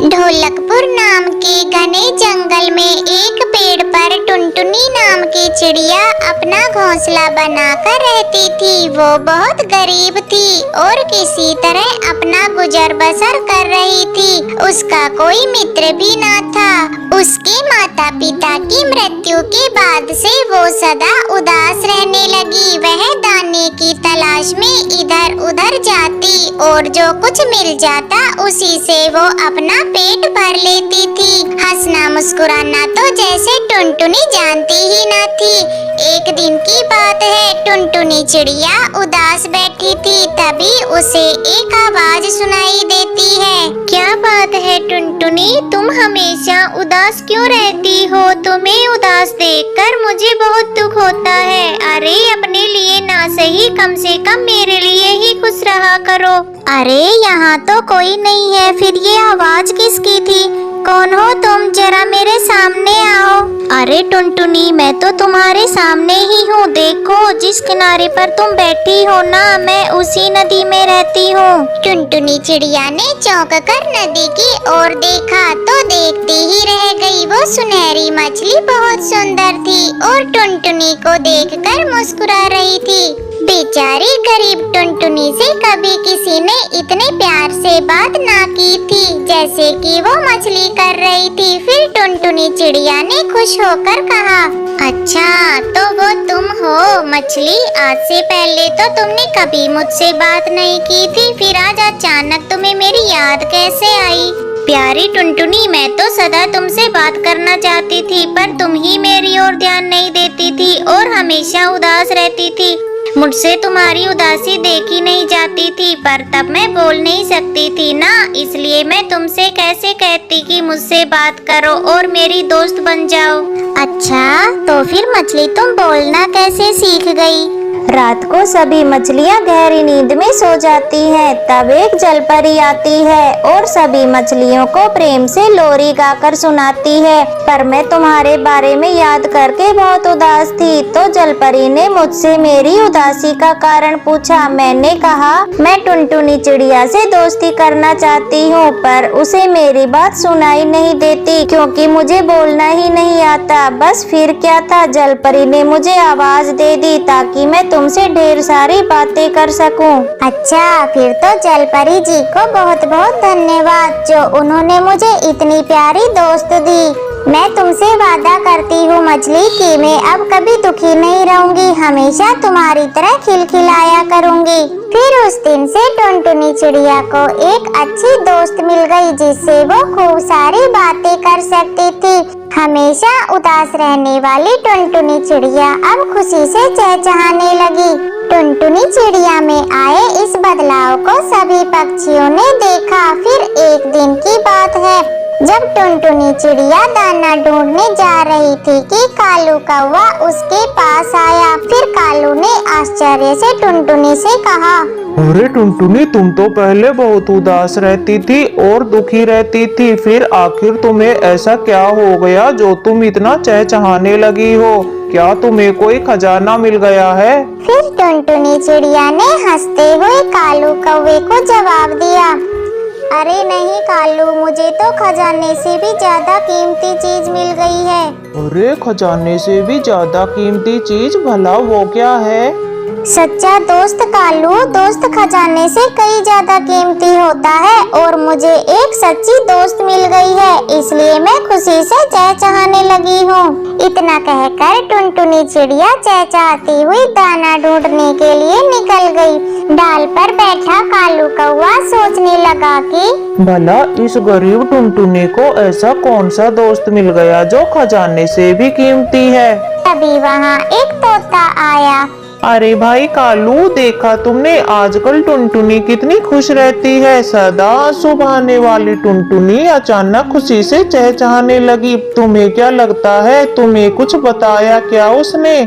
ढोलकपुर नाम के घने जंगल में एक पेड़ पर टुनटुनी नाम की चिड़िया अपना घोंसला बनाकर रहती थी। वो बहुत गरीब थी और किसी तरह अपना गुजर बसर कर रही थी। उसका कोई मित्र भी न था। उसके माता पिता की मृत्यु के बाद से वो सदा उदास रहने लगी। वह दाने की तलाश में इधर उधर जाती और जो कुछ मिल जाता उसी से वो अपना पेट भर लेती थी। हंसना मुस्कुराना तो जैसे टुनटुनी जानती ही न थी। एक दिन की बात है, टुनटुनी चिड़िया उदास बैठी थी। तभी उसे एक आवाज सुनाई देती है। क्या बात है टुनटुनी, तुम हमेशा उदास क्यों रहती हो? तुम्हें उदास देखकर मुझे बहुत दुख होता है। अरे अपने लिए ना सही, कम से कम मेरे लिए ही खुश रहा करो। अरे यहाँ तो कोई नहीं है, फिर ये आवाज किसकी थी? कौन हो तुम? जरा मेरे सामने आओ। अरे टुनटुनी, मैं तो तुम्हारे सामने ही हूँ। देखो जिस किनारे पर तुम बैठी हो ना, मैं उसी नदी में रहती हूँ। टुनटुनी चिड़िया ने चौंक कर नदी की ओर देखा तो देखती ही रह गई। वो सुनहरी मछली बहुत सुंदर थी और टुनटुनी को देखकर मुस्कुरा रही थी। बेचारी गरीब टुनटुनी से कभी किसी ने इतने प्यार से बात ना की थी जैसे कि वो मछली कर रही थी। फिर टुनटुनी चिड़िया ने खुश होकर कहा, अच्छा तो वो तुम हो मछली। आज से पहले तो तुमने कभी मुझसे बात नहीं की थी, फिर आज अचानक तुम्हें मेरी याद कैसे आई? प्यारी टुनटुनी, मैं तो सदा तुमसे बात करना चाहती थी, पर तुम ही मेरी ओर ध्यान नहीं देती थी और हमेशा उदास रहती थी। मुझसे तुम्हारी उदासी देखी नहीं जाती थी, पर तब मैं बोल नहीं सकती थी ना, इसलिए मैं तुमसे कैसे कहती कि मुझसे बात करो और मेरी दोस्त बन जाओ। अच्छा तो फिर मछली तुम बोलना कैसे सीख गई? रात को सभी मछलियाँ गहरी नींद में सो जाती हैं। तब एक जलपरी आती है और सभी मछलियों को प्रेम से लोरी गाकर सुनाती है। पर मैं तुम्हारे बारे में याद करके बहुत उदास थी, तो जलपरी ने मुझसे मेरी उदासी का कारण पूछा। मैंने कहा मैं टुनटुनी चिड़िया से दोस्ती करना चाहती हूँ, पर उसे मेरी बात सुनाई नहीं देती क्योंकि मुझे बोलना ही नहीं आता। बस फिर क्या था, जलपरी ने मुझे आवाज दे दी ताकि मैं तुमसे ढेर सारी बातें कर सकूं। अच्छा फिर तो जलपरी जी को बहुत बहुत धन्यवाद जो उन्होंने मुझे इतनी प्यारी दोस्त दी। मैं तुमसे वादा करती हूँ मछली कि मैं अब कभी दुखी नहीं रहूंगी, हमेशा तुम्हारी तरह खिलखिलाया करूंगी। फिर उस दिन से टुनटुनी चिड़िया को एक अच्छी दोस्त मिल गई जिससे वो खूब सारी बातें कर सकती थी। हमेशा उदास रहने वाली टुनटुनी चिड़िया अब खुशी से चहचहाने लगी। टुनटुनी चिड़िया में आए इस बदलाव को सभी पक्षियों ने देखा। फिर एक दिन की बात है, जब टुनटुनी चिड़िया दाना ढूंढने जा रही थी कि कालू कौवा उसके पास आया। फिर कालू ने आश्चर्य से टुनटुनी से कहा, अरे टुनटुनी, तुम तो पहले बहुत उदास रहती थी और दुखी रहती थी, फिर आखिर तुम्हें ऐसा क्या हो गया जो तुम इतना चहचहाने लगी हो? क्या तुम्हें कोई खजाना मिल गया है? फिर टुनटुनी चिड़िया ने हंसते हुए कालू कौवे को जवाब दिया, अरे नहीं कालू, मुझे तो खजाने से भी ज्यादा कीमती चीज मिल गई है। अरे खजाने से भी ज्यादा कीमती चीज? भला वो क्या है? सच्चा दोस्त कालू, दोस्त खजाने से कई ज्यादा कीमती होता है और मुझे एक सच्ची दोस्त मिल गई है, इसलिए मैं खुशी से चहचहाने लगी हूँ। इतना कहकर टुनटुनी चिड़िया चहचहाती हुई दाना ढूंढने के लिए निकल गई। डाल पर बैठा कालू कौवा सोचने लगा कि भला इस गरीब टुनटुनी को ऐसा कौन सा दोस्त मिल गया जो खजाने से भी कीमती है। तभी वहाँ एक तोता आया। अरे भाई कालू, देखा तुमने आजकल टुनटुनी कितनी खुश रहती है। सदा सुबहाने वाली टुनटुनी अचानक खुशी से चहचहाने लगी। तुम्हें क्या लगता है, तुम्हें कुछ बताया क्या उसने?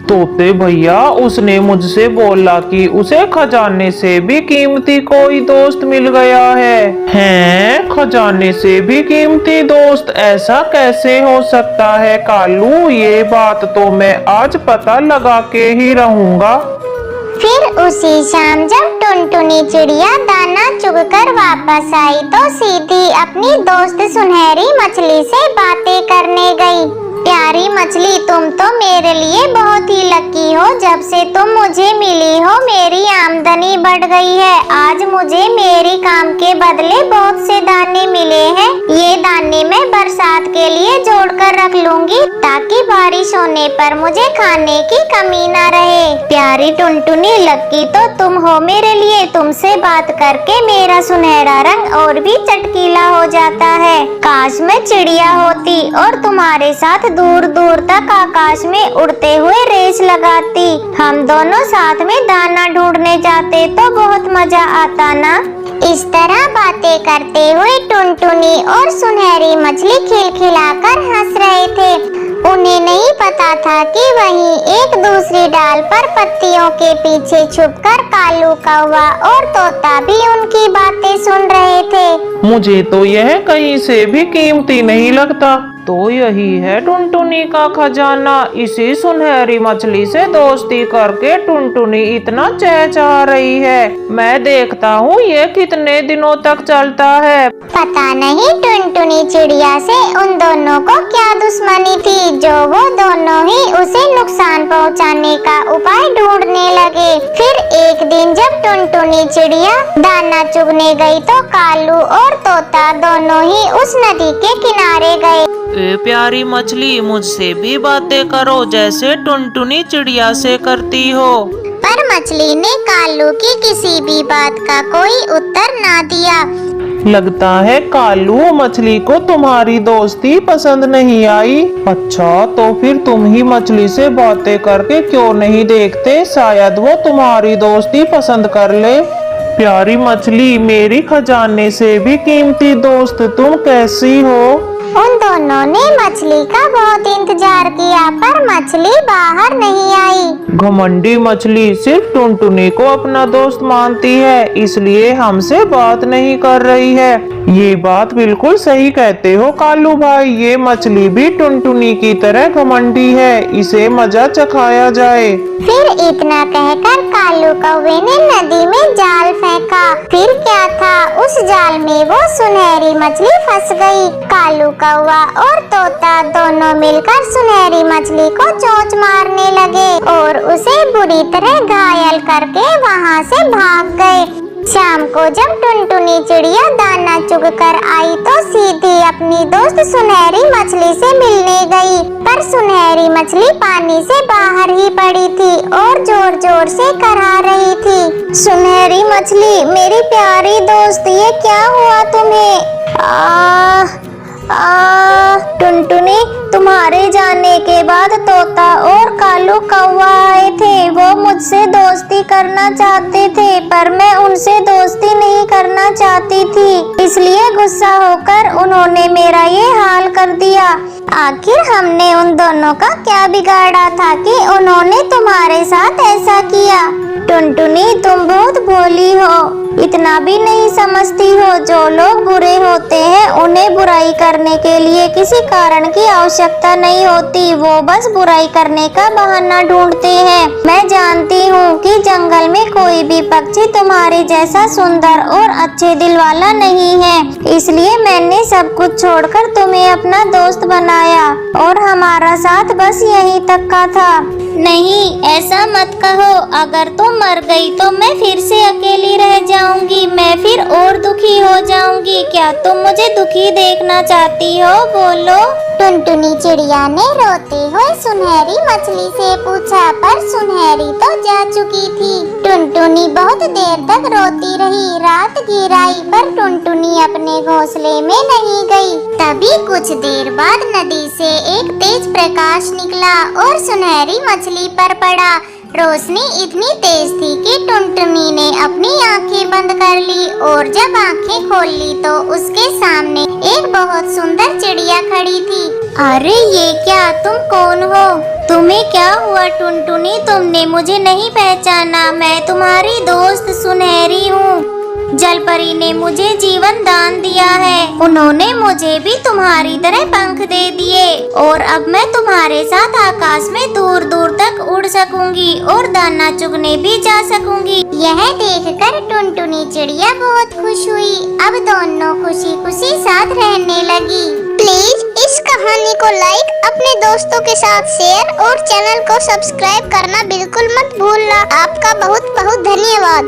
तोते भैया, उसने मुझसे बोला कि उसे खजाने से भी कीमती कोई दोस्त मिल गया है। हैं? खजाने से भी कीमती दोस्त? ऐसा कैसे हो सकता है कालू? ये बात तो मैं आज पता लगा के ही रहूंगा। फिर उसी शाम जब टुनटुनी चिड़िया दाना चुगकर वापस आई तो सीधी अपनी दोस्त सुनहरी मछली से बातें करने गई। प्यारी मछली, तुम तो मेरे लिए बहुत ही लकी हो। जब से तुम मुझे मिली हो मेरी आमदनी बढ़ गई है। आज मुझे मेरी काम के बदले बहुत से दाने मिले हैं। ये दाने मैं बरसात के लिए जोड़कर रख लूंगी ताकि बारिश होने पर मुझे खाने की कमी ना रहे। प्यारी टुनटुनी, लकी तो तुम हो मेरे लिए। तुमसे बात करके मेरा सुनहरा रंग और भी चटकीला हो जाता है। काश मैं चिड़िया होती और तुम्हारे साथ दूर दूर तक आकाश में उड़ते हुए रेस लगाती। हम दोनों साथ में दाना ढूंढने जाते तो बहुत मजा आता ना। इस तरह बातें करते हुए टुनटुनी और सुनहरी मछली खिलखिलाकर हंस रहे थे। उन्हें नहीं पता था कि वहीं एक दूसरी डाल पर पत्तियों के पीछे छुपकर कालू कौवा और तोता भी उनकी बातें सुन रहे थे। मुझे तो यह कहीं से भी कीमती नहीं लगता। तो यही है टुनटुनी का खजाना। इसी सुनहरी मछली से दोस्ती करके टुनटुनी इतना चहचहा रही है। मैं देखता हूँ ये कितने दिनों तक चलता है। पता नहीं टुनटुनी चिड़िया से उन दोनों को क्या दुश्मनी थी जो वो दोनों ही उसे नुकसान पहुँचाने का उपाय ढूंढने लगे। फिर एक दिन जब टुनटुनी चिड़िया दाना चुगने गई तो कालू और तोता दोनों ही उस नदी के किनारे गए। ए प्यारी मछली, मुझसे भी बातें करो जैसे टुनटुनी चिड़िया से करती हो। पर मछली ने कालू की किसी भी बात का कोई उत्तर ना दिया। लगता है कालू मछली को तुम्हारी दोस्ती पसंद नहीं आई। अच्छा, तो फिर तुम ही मछली से बातें करके क्यों नहीं देखते? शायद वो तुम्हारी दोस्ती पसंद कर ले। प्यारी मछली, मेरी खजाने से भी कीमती दोस्त, तुम कैसी हो? उन दोनों ने मछली का बहुत इंतजार किया पर मछली बाहर नहीं आई। घमंडी मछली सिर्फ टुनटुनी को अपना दोस्त मानती है, इसलिए हमसे बात नहीं कर रही है। ये बात बिल्कुल सही कहते हो कालू भाई। ये मछली भी टुनटुनी की तरह घमंडी है, इसे मजा चखाया जाए। फिर इतना कहकर कालू कौवे ने नदी में जाल फेंका। फिर क्या था, उस जाल में वो सुनहरी मछली फंस गई। कालू कौवा और तोता दोनों मिलकर सुनहरी मछली को चोंच मारने लगे और उसे बुरी तरह घायल करके वहाँ से भाग गए। शाम को जब टुनटुनी चिड़िया दाना चुगकर आई तो सीधी अपनी दोस्त सुनहरी मछली से मिलने गई। पर सुनहरी मछली पानी से बाहर ही पड़ी थी और जोर जोर से करहा रही थी। सुनहरी मछली, मेरी प्यारी दोस्त, ये क्या हुआ तुम्हें? टुनटुनी, तुम्हारे जाने के बाद तोता और कालू कौवा आए थे। वो मुझसे दोस्ती करना चाहते थे पर मैं उनसे दोस्ती नहीं करना चाहती थी, इसलिए गुस्सा होकर उन्होंने मेरा ये हाल कर दिया। आखिर हमने उन दोनों का क्या बिगाड़ा था कि उन्होंने तुम्हारे साथ ऐसा किया? टुनटुनी, तुम बहुत भोली हो, इतना भी नहीं समझती हो। जो लोग बुरे होते हैं उन्हें बुराई करने के लिए किसी कारण की आवश्यकता नहीं होती, वो बस बुराई करने का बहाना ढूंढते हैं। मैं जानती हूँ कि जंगल में कोई भी पक्षी तुम्हारे जैसा सुंदर और अच्छे दिल वाला नहीं है, इसलिए मैंने सब कुछ छोड़कर तुम्हें अपना दोस्त बनाया और हमारा साथ बस यहीं तक का था। नहीं, ऐसा मत कहो। अगर तुम मर गई तो मैं फिर से अकेली रह जाऊंगी, मैं फिर और दुखी हो जाऊंगी। क्या तुम मुझे दुखी देखना चाहती हो? बोलो। टुनटुनी चिड़िया ने रोते हुए सुनहरी मछली से पूछा, पर सुनहरी तो जा चुकी थी। टुनटुनी बहुत देर तक रोती रही। रात घिर आई पर टुनटुनी अपने घोंसले में नहीं गई। तभी कुछ देर बाद नदी से एक तेज प्रकाश निकला और सुनहरी मछली पर पड़ा। रोशनी इतनी तेज थी कि टुनटुनी ने अपनी आंखें बंद कर ली और जब आंखें खोल ली तो उसके सामने एक बहुत सुंदर चिड़िया खड़ी थी। अरे ये क्या, तुम कौन हो? तुम्हें क्या हुआ टुनटुनी? तुमने मुझे नहीं पहचाना? मैं तुम्हारी दोस्त सुनहरी हूँ। जलपरी ने मुझे जीवन दान दिया है। उन्होंने मुझे भी तुम्हारी तरह पंख दे दिए और अब मैं तुम्हारे साथ आकाश में दूर दूर तक उड़ सकूंगी और दाना चुगने भी जा सकूंगी। यह देखकर टुनटुनी चिड़िया बहुत खुश हुई। अब दोनों खुशी खुशी साथ रहने लगी। प्लीज इस कहानी को लाइक, अपने दोस्तों के साथ शेयर और चैनल को सब्सक्राइब करना बिल्कुल मत भूलना। आपका बहुत बहुत धन्यवाद।